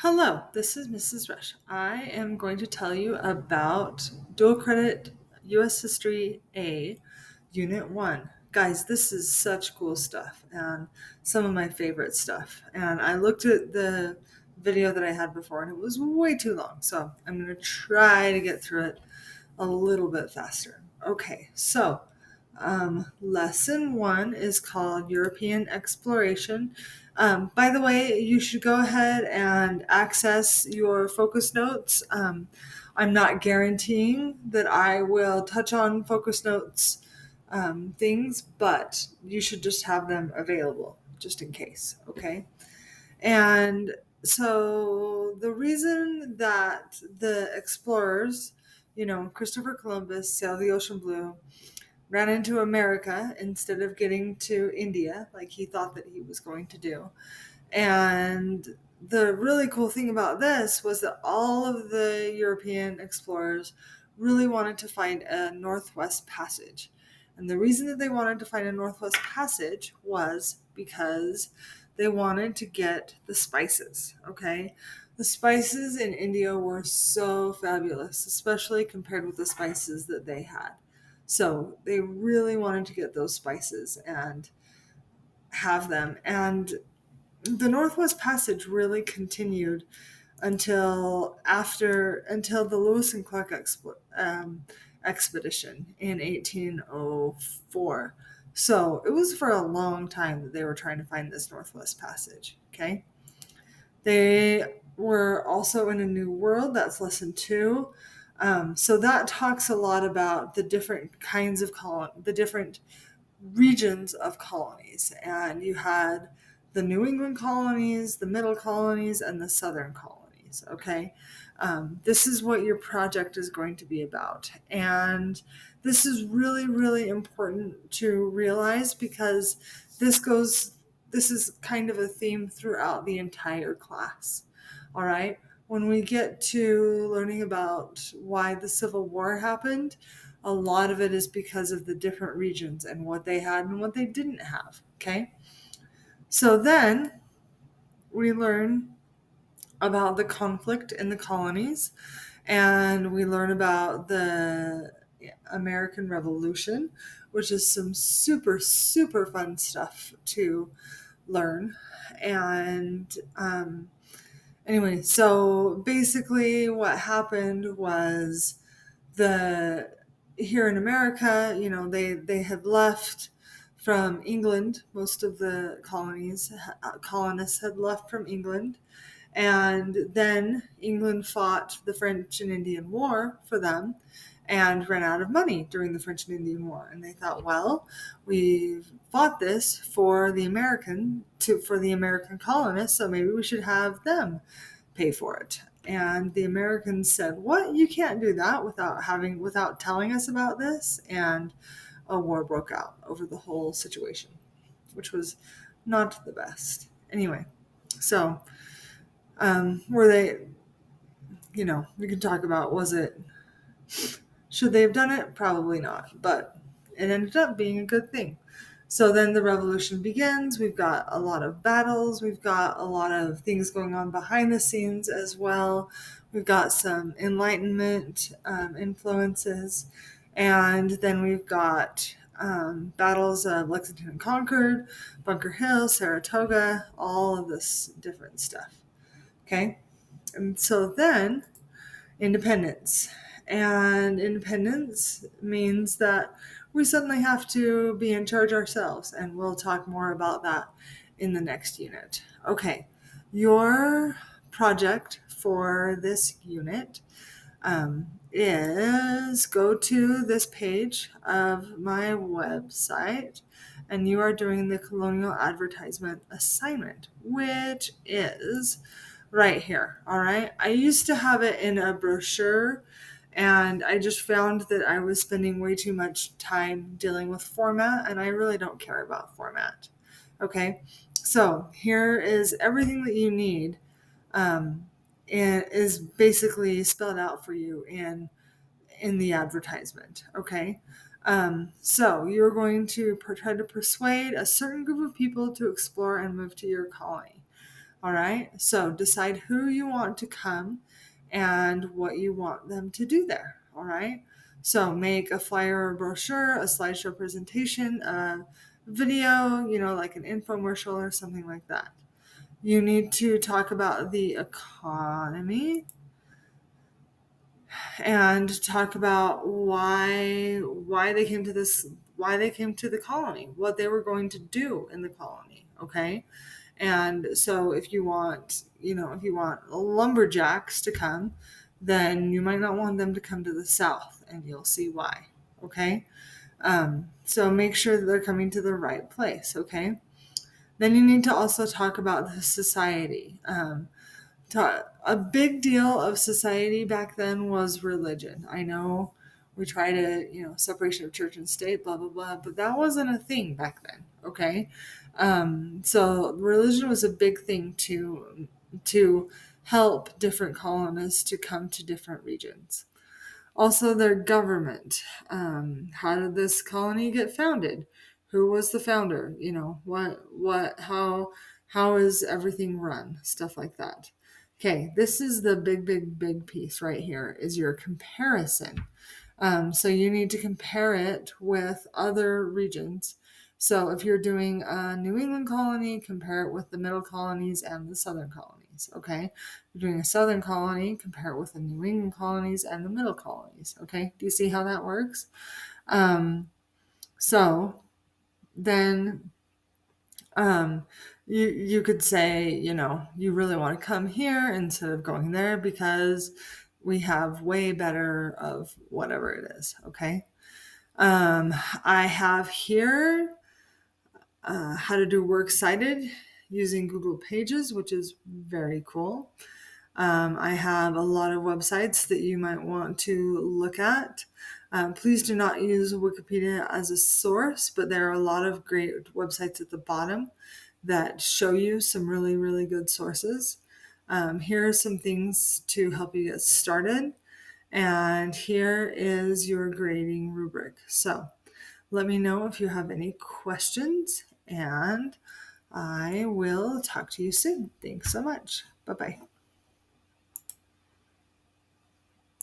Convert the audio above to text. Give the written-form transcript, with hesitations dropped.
Hello, this is Mrs. Rush. I am going to tell you about dual credit US History A, Unit 1. Guys, this is such cool stuff and some of my favorite stuff. And I looked at the video that I had before and it was way too long, so I'm going to try to get through it a little bit faster. Okay, so lesson 1 is called European Exploration. By the way, you should go ahead and access your focus notes. I'm not guaranteeing that I will touch on focus notes things, but you should just have them available just in case, okay? And so the reason that the explorers, Christopher Columbus sailed the ocean blue, ran into America instead of getting to India like he thought that he was going to do. And the really cool thing about this was that all of the European explorers really wanted to find a Northwest Passage. And the reason that they wanted to find a Northwest Passage was because they wanted to get the spices, okay? The spices in India were so fabulous, especially compared with the spices that they had. So they really wanted to get those spices and have them. And the Northwest Passage really continued until the Lewis and Clark expedition in 1804. So it was for a long time that they were trying to find this Northwest Passage. Okay, they were also in a new world. That's lesson 2. So that talks a lot about the different kinds of the different regions of colonies. And you had the New England colonies, the middle colonies, and the southern colonies. Okay. This is what your project is going to be about. And this is really, really important to realize because this is kind of a theme throughout the entire class. All right. When we get to learning about why the Civil War happened, a lot of it is because of the different regions and what they had and what they didn't have. Okay. So then we learn about the conflict in the colonies and we learn about the American Revolution, which is some super, super fun stuff to learn. And anyway, so basically what happened was the here in America, they had left from England. Most of the colonists had left from England. And then England fought the French and Indian War for them and ran out of money during the French and Indian War. And they thought, well, we've fought this for the American colonists, so maybe we should have them pay for it. And the Americans said, what? You can't do that without telling us about this. And a war broke out over the whole situation, which was not the best. Anyway, so were they, we can talk about, should they have done it? Probably not, but it ended up being a good thing. So then the revolution begins. We've got a lot of battles. We've got a lot of things going on behind the scenes as well. We've got some Enlightenment influences. And then we've got battles of Lexington and Concord, Bunker Hill, Saratoga, all of this different stuff. Okay? And so then independence. And independence means that we suddenly have to be in charge ourselves. And we'll talk more about that in the next unit. Okay, your project for this unit is go to this page of my website and you are doing the colonial advertisement assignment, which is right here. All right. I used to have it in a brochure and I just found that I was spending way too much time dealing with format and I really don't care about format. Okay. So here is everything that you need. And is basically spelled out for you in the advertisement. Okay. So you're going to try to persuade a certain group of people to explore and move to your colony. All right. So decide who you want to come and what you want them to do there. All right. So make a flyer or brochure, a slideshow presentation, a video, like an infomercial or something like that. You need to talk about the economy and talk about why they came to the colony, what they were going to do in the colony. Okay. And so if you want lumberjacks to come, then you might not want them to come to the south, and you'll see why. Okay. So make sure that they're coming to the right place. Okay. Then you need to also talk about the society. A big deal of society back then was religion. I know we try to, separation of church and state, blah, blah, blah, but that wasn't a thing back then. Okay. So religion was a big thing to help different colonists to come to different regions. Also, their government. How did this colony get founded? Who was the founder? How is everything run? Stuff like that. Okay, this is the big, big, big piece right here is your comparison. So you need to compare it with other regions. So if you're doing a New England colony, compare it with the middle colonies and the southern colonies. Okay. If you're doing a southern colony, compare it with the New England colonies and the middle colonies. Okay. Do you see how that works? So then you could say, you really want to come here instead of going there because we have way better of whatever it is. Okay. I have here how to do works cited using Google Pages, which is very cool. I have a lot of websites that you might want to look at. Please do not use Wikipedia as a source, but there are a lot of great websites at the bottom that show you some really, really good sources. Here are some things to help you get started. And here is your grading rubric. So let me know if you have any questions, and I will talk to you soon. Thanks so much. Bye-bye.